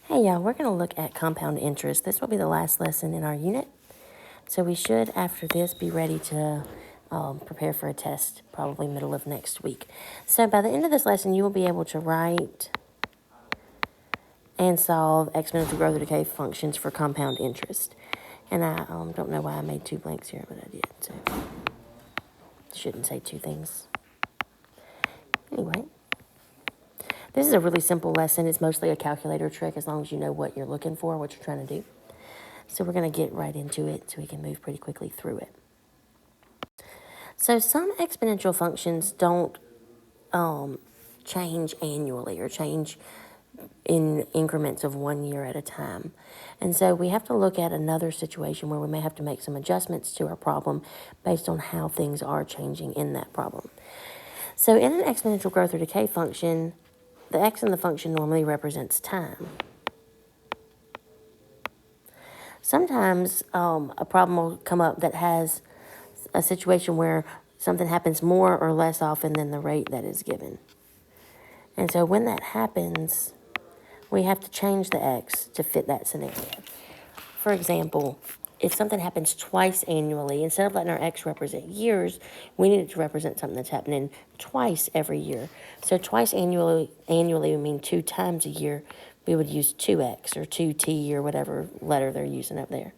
Hey y'all, we're going to look at compound interest. This will be the last lesson in our unit. So we should, after this, be ready to prepare for a test, probably middle of next week. So by the end of this lesson, you will be able to write and solve exponential growth or decay functions for compound interest. And I don't know why I made two blanks here, but I did. So shouldn't say two things. Anyway. This is a really simple lesson. It's mostly a calculator trick as long as you know what you're looking for, what you're trying to do. So we're going to get right into it so we can move pretty quickly through it. So some exponential functions don't change annually or change in increments of 1 year at a time. And so we have to look at another situation where we may have to make some adjustments to our problem based on how things are changing in that problem. So in an exponential growth or decay function, the x in the function normally represents time. Sometimes a problem will come up that has a situation where something happens more or less often than the rate that is given. And so when that happens, we have to change the x to fit that scenario. For example, if something happens twice annually, instead of letting our x represent years, we need it to represent something that's happening twice every year. So twice annually would mean 2 times a year. We would use 2x or 2t or whatever letter they're using up there.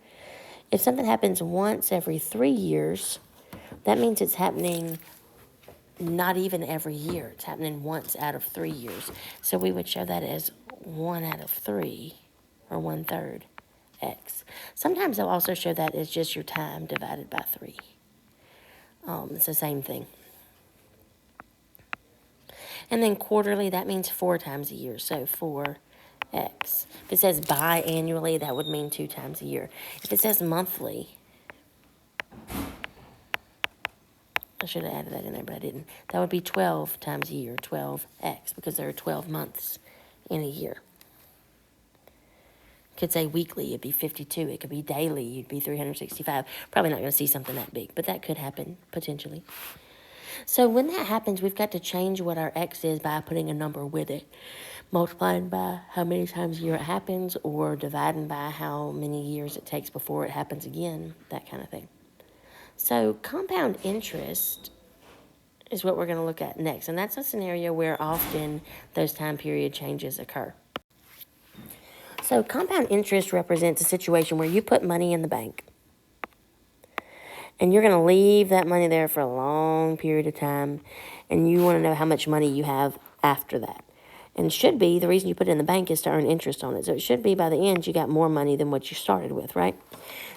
If something happens once every 3 years, that means it's happening not even every year. It's happening once out of 3 years. So we would show that as 1 out of 3, or 1/3 x. Sometimes they'll also show that as just your time divided by 3. It's the same thing. And then quarterly, that means 4 times a year. So 4x. If it says biannually, that would mean 2 times a year. If it says monthly, I should have added that in there, but I didn't. That would be 12 times a year, 12x, because there are 12 months in a year. Could say weekly, it'd be 52. It could be daily, you'd be 365. Probably not going to see something that big, but that could happen, potentially. So when that happens, we've got to change what our x is by putting a number with it. Multiplying by how many times a year it happens, or dividing by how many years it takes before it happens again, that kind of thing. So compound interest is what we're going to look at next. And that's a scenario where often those time period changes occur. So compound interest represents a situation where you put money in the bank. And you're going to leave that money there for a long period of time. And you want to know how much money you have after that. And it should be, the reason you put it in the bank is to earn interest on it. So it should be by the end you got more money than what you started with, right?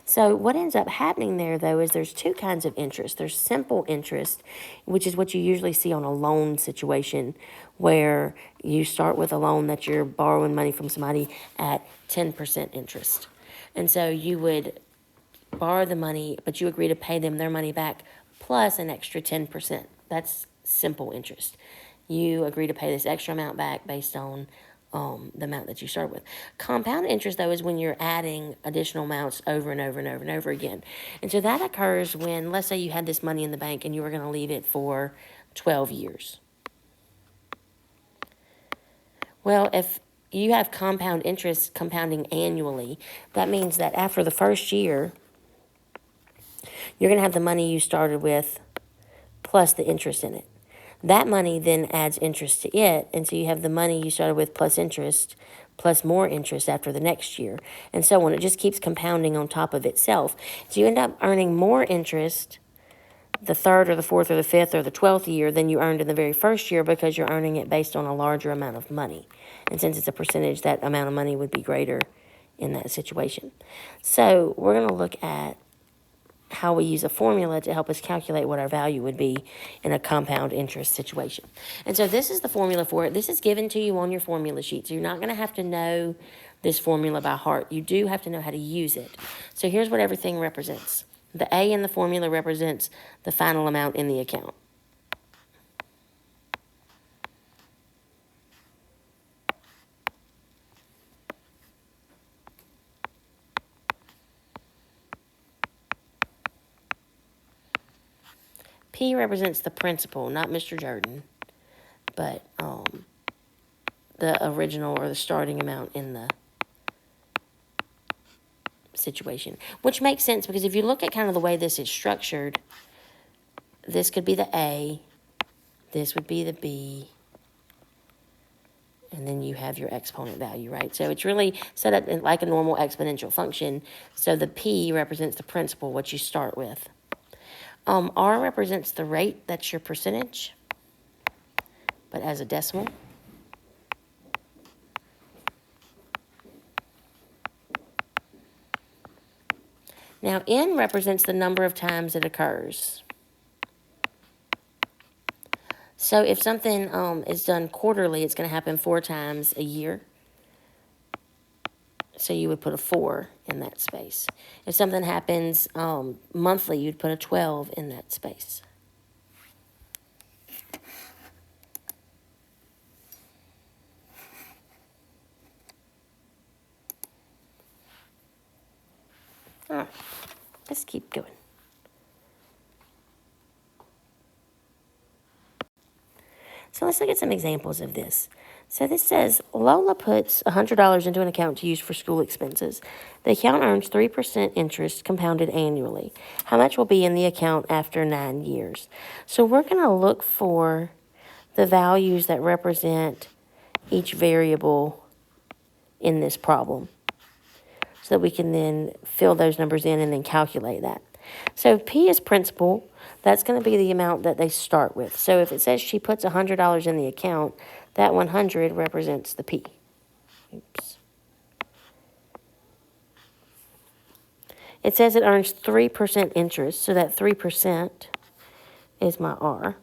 So what ends up happening there, though, is there's 2 kinds of interest. There's simple interest, which is what you usually see on a loan situation, where you start with a loan that you're borrowing money from somebody at 10% interest. And so you would borrow the money, but you agree to pay them their money back plus an extra 10%. That's simple interest. You agree to pay this extra amount back based on the amount that you start with. Compound interest, though, is when you're adding additional amounts over and over and over and over again. And so that occurs when, let's say you had this money in the bank and you were going to leave it for 12 years. Well, if you have compound interest compounding annually, that means that after the first year, you're going to have the money you started with plus the interest in it. That money then adds interest to it, and so you have the money you started with plus interest, plus more interest after the next year, and so on. It just keeps compounding on top of itself. So you end up earning more interest the 3rd or the 4th or the 5th or the 12th year than you earned in the very first year, because you're earning it based on a larger amount of money. And since it's a percentage, that amount of money would be greater in that situation. So we're going to look at how we use a formula to help us calculate what our value would be in a compound interest situation. And so this is the formula for it. This is given to you on your formula sheet. So you're not going to have to know this formula by heart. You do have to know how to use it. So here's what everything represents. The A in the formula represents the final amount in the account. P represents the principal, not Mr. Jordan, but the original or the starting amount in the situation, which makes sense because if you look at kind of the way this is structured, this could be the A, this would be the B, and then you have your exponent value, right? So it's really set up like a normal exponential function. So the P represents the principal, what you start with. R represents the rate, that's your percentage, but as a decimal. Now, N represents the number of times it occurs. So if something is done quarterly, it's going to happen 4 times a year. So you would put a 4 in that space. If something happens monthly, you'd put a 12 in that space. All right, let's keep going. So let's look at some examples of this. So this says, Lola puts $100 into an account to use for school expenses. The account earns 3% interest compounded annually. How much will be in the account after 9 years? So we're going to look for the values that represent each variable in this problem so that we can then fill those numbers in and then calculate that. So P is principal. That's going to be the amount that they start with. So if it says she puts $100 in the account, that 100 represents the P. Oops. It says it earns 3% interest, so that 3% is my R.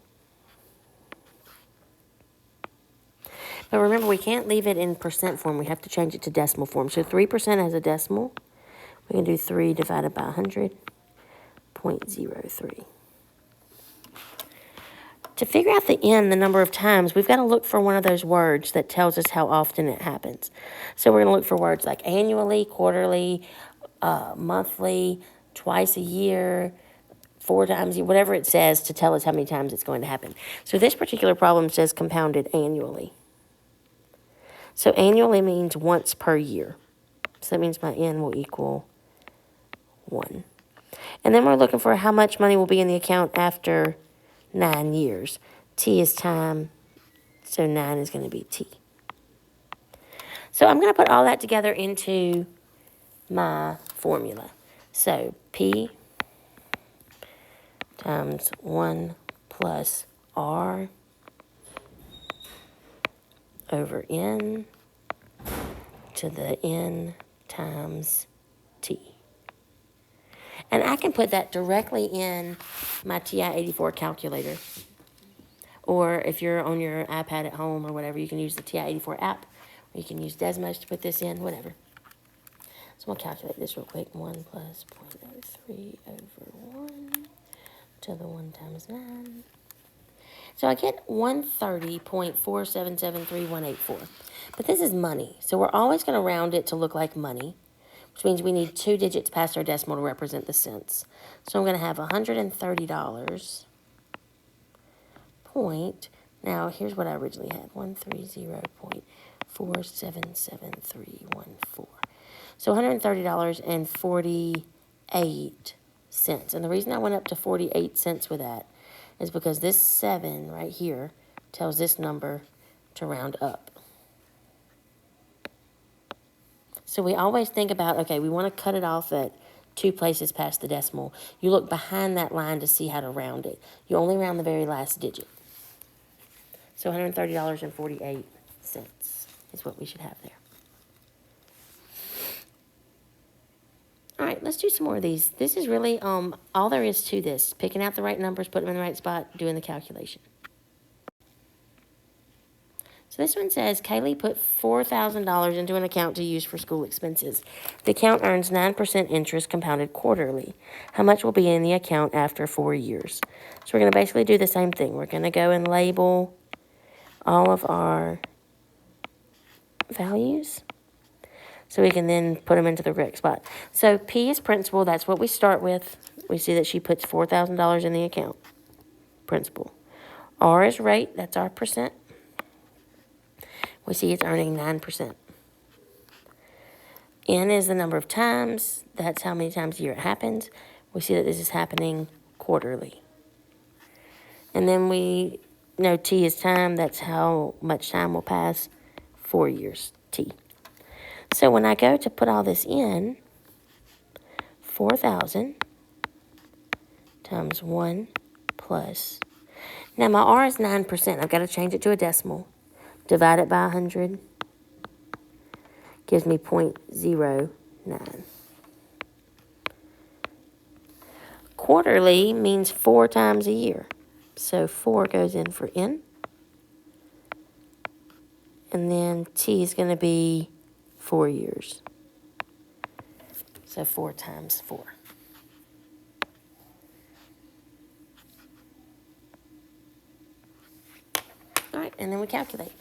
But remember, we can't leave it in percent form. We have to change it to decimal form. So 3% as a decimal, we can do 3 divided by 100.03. To figure out the N, the number of times, we've got to look for one of those words that tells us how often it happens. So we're going to look for words like annually, quarterly, monthly, twice a year, 4 times a year, whatever it says to tell us how many times it's going to happen. So this particular problem says compounded annually. So annually means once per year. So that means my N will equal 1. And then we're looking for how much money will be in the account after 9 years. T is time, so 9 is going to be T. So I'm going to put all that together into my formula. So P times 1 plus R over N to the N times T. And I can put that directly in my TI-84 calculator. Or if you're on your iPad at home or whatever, you can use the TI-84 app. Or you can use Desmos to put this in, whatever. So I'm going to calculate this real quick. 1 plus 0.03 over 1 to the 1 times 9. So I get 130.4773184. But this is money. So we're always going to round it to look like money, which means we need 2 digits past our decimal to represent the cents. So I'm going to have $130 point. Now, here's what I originally had, 130.477314. So $130.48. And the reason I went up to 48 cents with that is because this 7 right here tells this number to round up. So we always think about, okay, we want to cut it off at 2 places past the decimal. You look behind that line to see how to round it. You only round the very last digit. So $130.48 is what we should have there. All right, let's do some more of these. This is really all there is to this. Picking out the right numbers, putting them in the right spot, doing the calculation. So this one says, Kaylee put $4,000 into an account to use for school expenses. The account earns 9% interest compounded quarterly. How much will be in the account after 4 years? So we're going to basically do the same thing. We're going to go and label all of our values so we can then put them into the correct spot. So P is principal. That's what we start with. We see that she puts $4,000 in the account. Principal. R is rate. That's our percent. We see it's earning 9%. N is the number of times. That's how many times a year it happens. We see that this is happening quarterly. And then we know T is time. That's how much time will pass. 4 years, T. So when I go to put all this in, 4,000 times 1 plus. Now my R is 9%. I've got to change it to a decimal. Divide it by 100. Gives me 0.09. Quarterly means 4 times a year. So 4 goes in for N. And then T is going to be 4 years. So 4 times 4. All right, and then we calculate.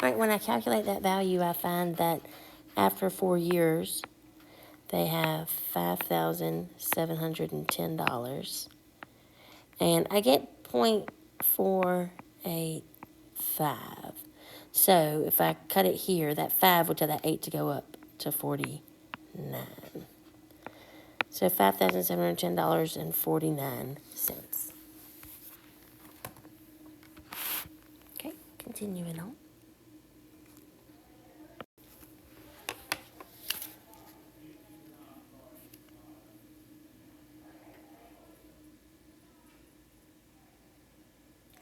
All right, when I calculate that value, I find that after 4 years, they have $5,710. And I get 0.485. So if I cut it here, that 5 would tell that 8 to go up to 49. So $5,710.49. Okay, continuing on.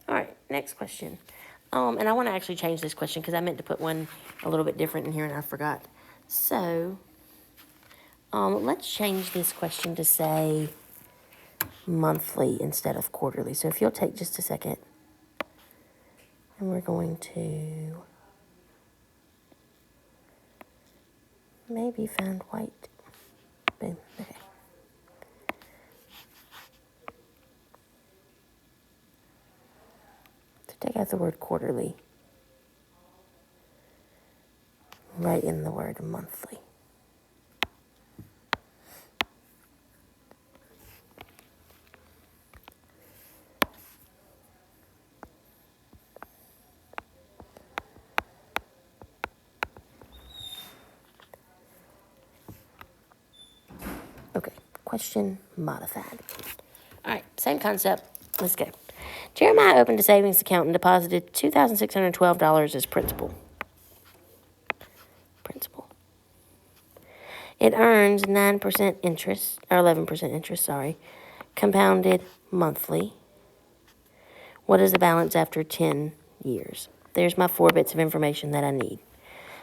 All right, next question. And I want to actually change this question because I meant to put one a little bit different in here and I forgot. So, let's change this question to say monthly instead of quarterly. So if you'll take just a second, and we're going to maybe find white. Boom, okay. So take out the word quarterly. Write in the word monthly. Okay, question modified. All right, same concept. Let's go. Jeremiah opened a savings account and deposited $2,612 as principal. It earns 9% interest, or 11% interest, compounded monthly. What is the balance after 10 years? There's my 4 bits of information that I need.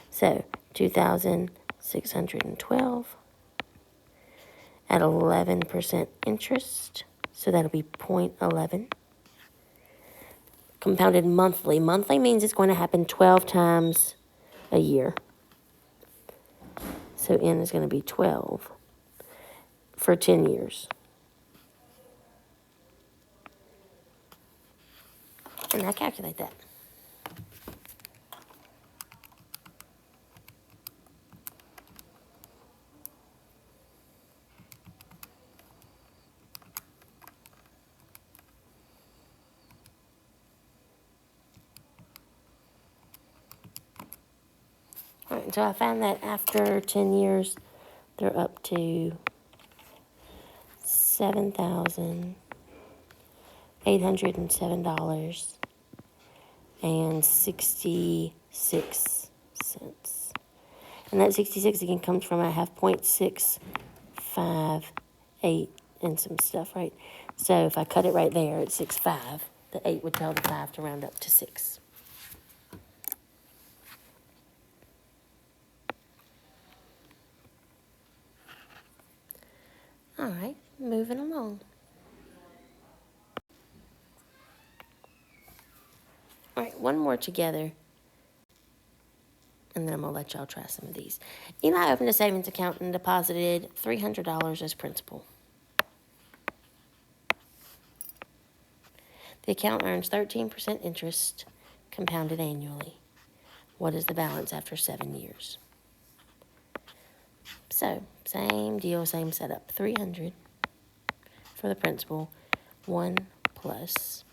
So, 2,612 at 11% interest, so that'll be 0.11. Compounded monthly. Monthly means it's going to happen 12 times a year. So N is going to be 12 for 10 years. And I calculate that. All right, so I found that after 10 years, they're up to $7,807.66. And that 66 again comes from I have 0.658 and some stuff, right? So if I cut it right there at 6.5, the 8 would tell the 5 to round up to 6. All right, moving along. All right, one more together, and then I'm going to let y'all try some of these. Eli opened a savings account and deposited $300 as principal. The account earns 13% interest compounded annually. What is the balance after 7 years? So, same deal, same setup. 300 for the principal, 1 plus.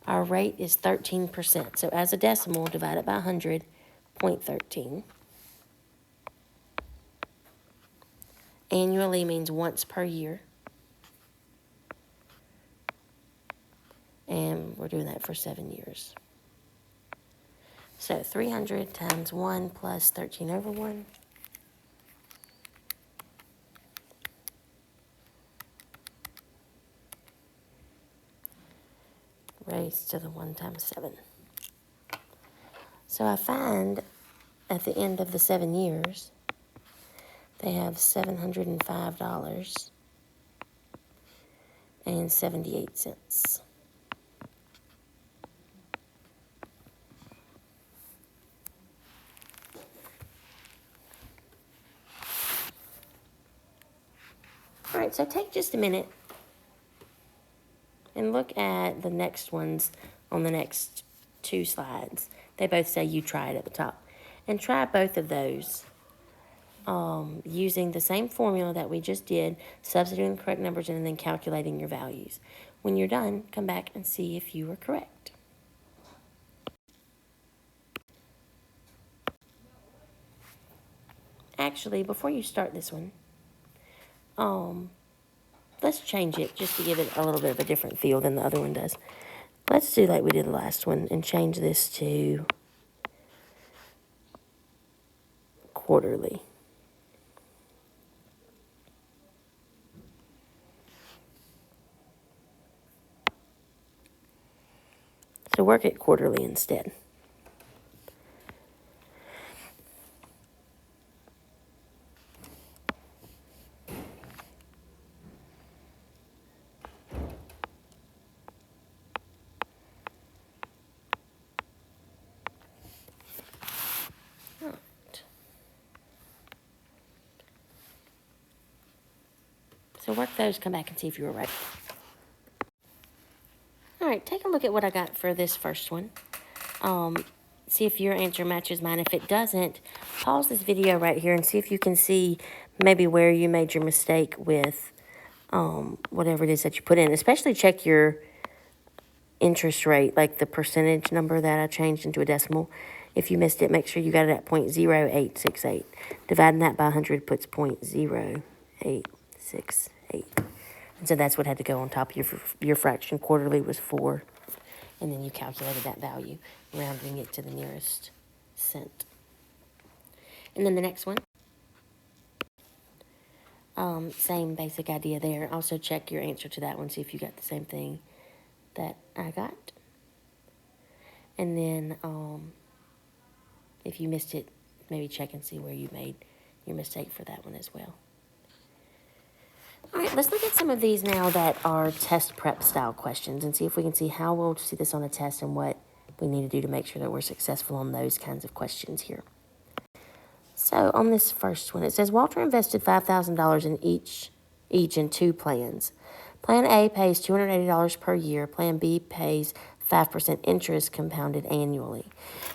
Our rate is 13%. So as a decimal, divide it by 100, 0.13. Annually means once per year. And we're doing that for 7 years. So 300 times 1 plus 13 over 1. Raised to the 1 times 7. So I find at the end of the 7 years, they have $705.78. All right, so take just a minute and look at the next ones on the next 2 slides. They both say you try it at the top. And try both of those using the same formula that we just did, substituting the correct numbers in and then calculating your values. When you're done, come back and see if you were correct. Actually, before you start this one, let's change it just to give it a little bit of a different feel than the other one does. Let's do like we did the last one and change this to quarterly. So work it quarterly instead. So work those, come back and see if you were right. All right, take a look at what I got for this first one. See if your answer matches mine. If it doesn't, pause this video right here and see if you can see maybe where you made your mistake with whatever it is that you put in. Especially check your interest rate, like the percentage number that I changed into a decimal. If you missed it, make sure you got it at 0.0868. Dividing that by 100 puts 0.0868. And so that's what had to go on top of your fraction. Quarterly was 4. And then you calculated that value, rounding it to the nearest cent. And then the next one, same basic idea there. Also check your answer to that one, see if you got the same thing that I got. And then if you missed it, maybe check and see where you made your mistake for that one as well. All right, let's look at some of these now that are test prep style questions and see if we can see how we'll see this on a test and what we need to do to make sure that we're successful on those kinds of questions here. So on this first one, it says Walter invested $5,000 in each in 2 plans. Plan A pays $280 per year. Plan B pays 5% interest compounded annually.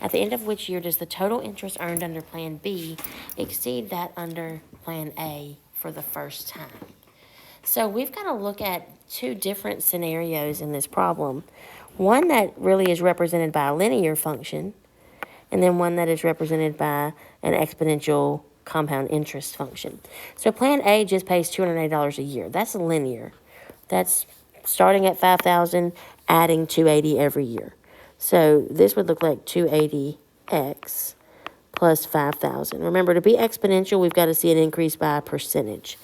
At the end of which year does the total interest earned under Plan B exceed that under Plan A for the first time? So we've got to look at 2 different scenarios in this problem. One that really is represented by a linear function, and then one that is represented by an exponential compound interest function. So Plan A just pays $280 a year. That's linear. That's starting at $5,000, adding $280 every year. So this would look like 280x plus $5,000. Remember, to be exponential, we've got to see it increase by a percentage.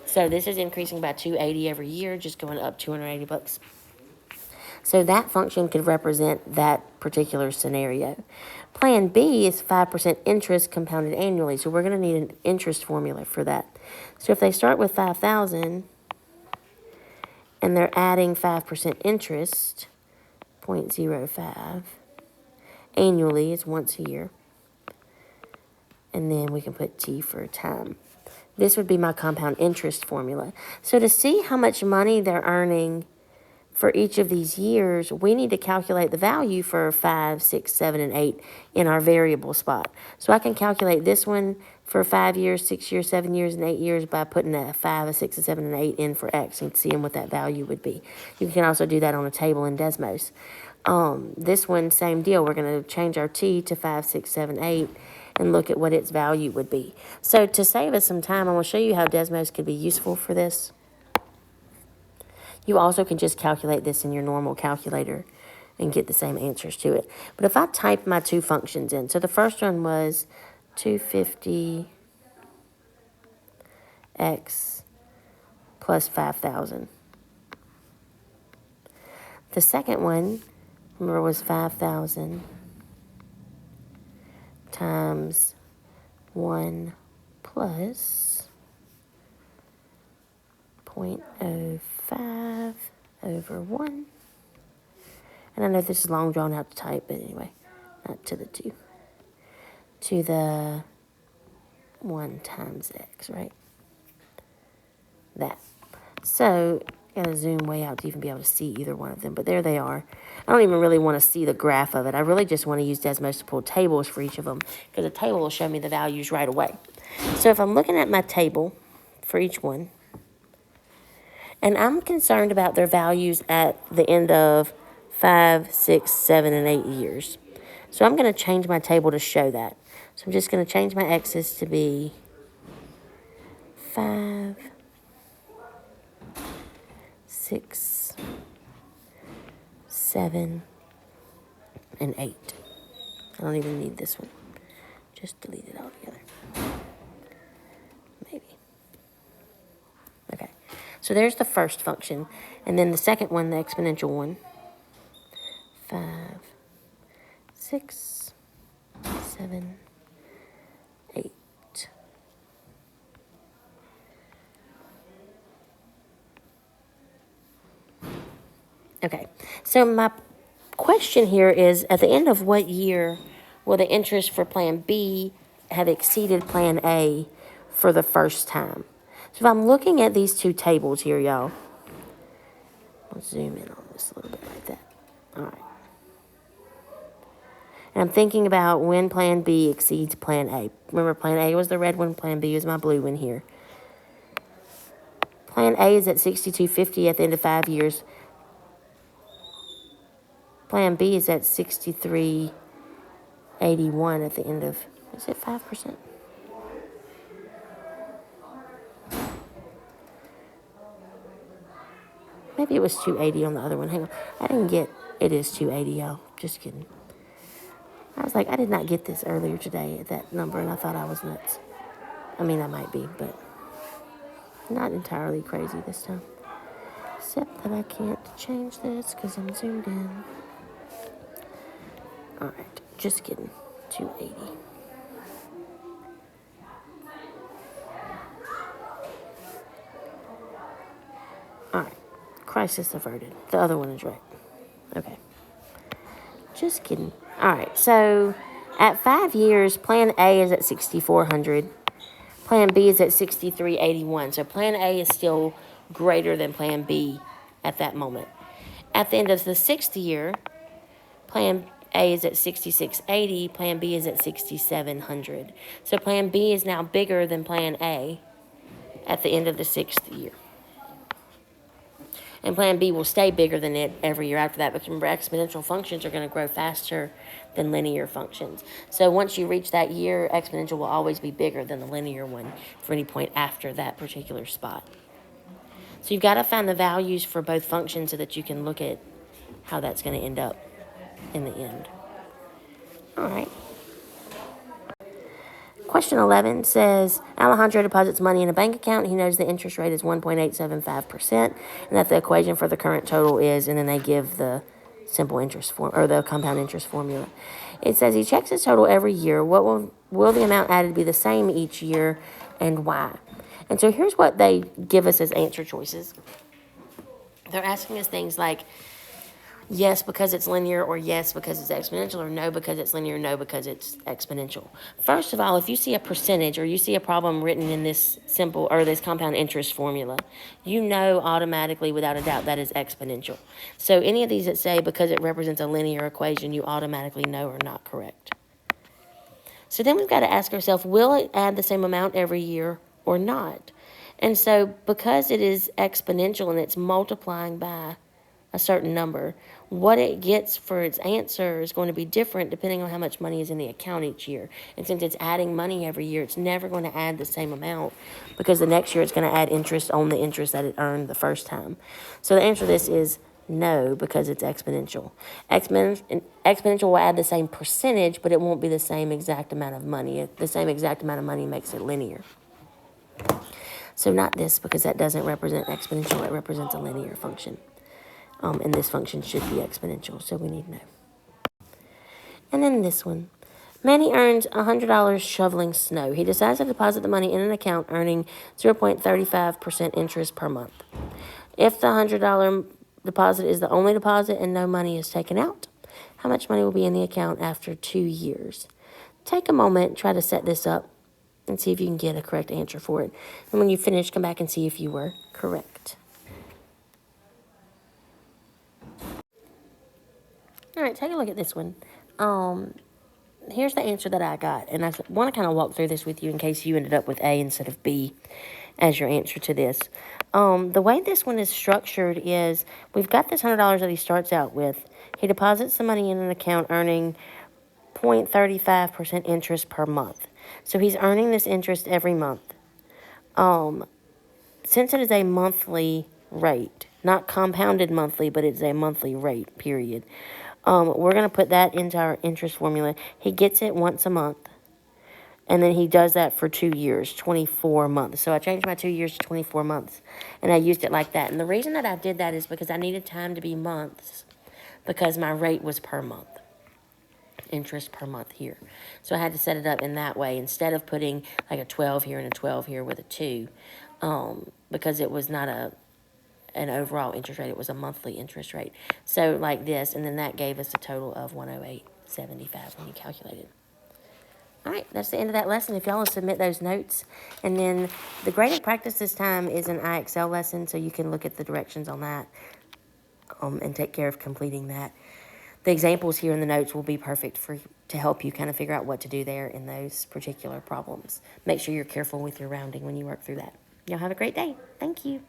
So this is increasing by $280 every year, just going up $280. So that function could represent that particular scenario. Plan B is 5% interest compounded annually, so we're going to need an interest formula for that. So if they start with 5,000 and they're adding 5% interest, 0.05, annually is once a year, and then we can put T for time. This would be my compound interest formula. So to see how much money they're earning for each of these years, we need to calculate the value for 5, 6, 7, and 8 in our variable spot. So I can calculate this one for 5 years, 6 years, 7 years, and 8 years by putting a 5, a 6, a 7, and 8 in for X and seeing what that value would be. You can also do that on a table in Desmos. This one, same deal. We're going to change our T to 5, 6, 7, 8 and look at what its value would be. So to save us some time, I'm going to show you how Desmos could be useful for this. You also can just calculate this in your normal calculator and get the same answers to it. But if I type my two functions in, so the first one was 250x plus 5,000. The second one, remember, was 5,000 times 1 plus 0.05 over 1. And I know this is long drawn out to type, but anyway, not to the 2. To the 1 times x, right? That. So, gotta zoom way out to even be able to see either one of them, but there they are. I don't even really want to see the graph of it. I really just want to use Desmos to pull tables for each of them, because the table will show me the values right away. So if I'm looking at my table for each one, and I'm concerned about their values at the end of 5, 6, 7, and 8 years. So I'm going to change my table to show that. So I'm just going to change my x's to be 5, 6, 7, and 8. I don't even need this one. Just delete it altogether. Maybe. Okay. So there's the first function. And then the second one, the exponential one. 5, 6, 7, 8. Okay, so my question here is, at the end of what year will the interest for Plan B have exceeded Plan A for the first time? So if I'm looking at these two tables here, y'all, let's zoom in on this a little bit like that. All right. And I'm thinking about when Plan B exceeds Plan A. Remember, Plan A was the red one, Plan B was my blue one here. Plan A is at 62.50 at the end of 5 years. Plan B is at 63.81 at the end of, is it 5%? Maybe it was 280 on the other one. Hang on. I didn't get, it is 280, y'all. Just kidding. I was like, I did not get this earlier today at that number, and I thought I was nuts. I mean, I might be, but not entirely crazy this time. Except that I can't change this because I'm zoomed in. All right, just kidding. 280. All right, crisis averted. The other one is right. Okay. Just kidding. All right, so at 5 years, Plan A is at 6,400. Plan B is at 63.81. So Plan A is still greater than Plan B at that moment. At the end of the 6th year, Plan A is at 6680, Plan B is at 6700. So Plan B is now bigger than Plan A at the end of the 6th year. And Plan B will stay bigger than it every year after that. But remember, exponential functions are going to grow faster than linear functions. So once you reach that year, exponential will always be bigger than the linear one for any point after that particular spot. So you've got to find the values for both functions so that you can look at how that's going to end up in the end. All right. Question 11 says, Alejandro deposits money in a bank account. He knows the interest rate is 1.875% and that the equation for the current total is, and then they give the simple interest form or the compound interest formula. It says he checks his total every year. What will the amount added be the same each year and why? And so here's what they give us as answer choices. They're asking us things like, yes because it's linear, or yes because it's exponential, or no because it's linear, no because it's exponential. First of all, if you see a percentage or you see a problem written in this simple or this compound interest formula, you know automatically without a doubt that is exponential. So any of these that say because it represents a linear equation, you automatically know are not correct. So then we've got to ask ourselves, will it add the same amount every year or not? And so because it is exponential and it's multiplying by a certain number, what it gets for its answer is going to be different depending on how much money is in the account each year. And since it's adding money every year, it's never going to add the same amount because the next year it's going to add interest on the interest that it earned the first time. So the answer to this is no, because it's exponential. Exponential will add the same percentage, but it won't be the same exact amount of money. The same exact amount of money makes it linear. So not this, because that doesn't represent exponential. It represents a linear function. And this function should be exponential, so we need no. And then this one. Manny earns $100 shoveling snow. He decides to deposit the money in an account earning 0.35% interest per month. If the $100 deposit is the only deposit and no money is taken out, how much money will be in the account after 2 years? Take a moment, try to set this up, and see if you can get a correct answer for it. And when you finish, come back and see if you were correct. All right, take a look at this one. Here's the answer that I got, and I want to kind of walk through this with you in case you ended up with A instead of B as your answer to this. The way this one is structured is we've got this $100 that he starts out with. He deposits the money in an account earning 0.35% interest per month. So he's earning this interest every month. Since it is a monthly rate, not compounded monthly, but it's a monthly rate, period. We're going to put that into our interest formula. He gets it once a month, and then he does that for 2 years, 24 months. So I changed my 2 years to 24 months, and I used it like that. And the reason that I did that is because I needed time to be months, because my rate was per month, interest per month here. So I had to set it up in that way instead of putting like a 12 here and a 12 here with a 2, because it was not an overall interest rate. It was a monthly interest rate. So like this, and then that gave us a total of 108.75 when you calculated. All right, that's the end of that lesson. If y'all will submit those notes. And then the graded practice this time is an IXL lesson, so you can look at the directions on that and take care of completing that. The examples here in the notes will be perfect to help you kind of figure out what to do there in those particular problems. Make sure you're careful with your rounding when you work through that. Y'all have a great day. Thank you.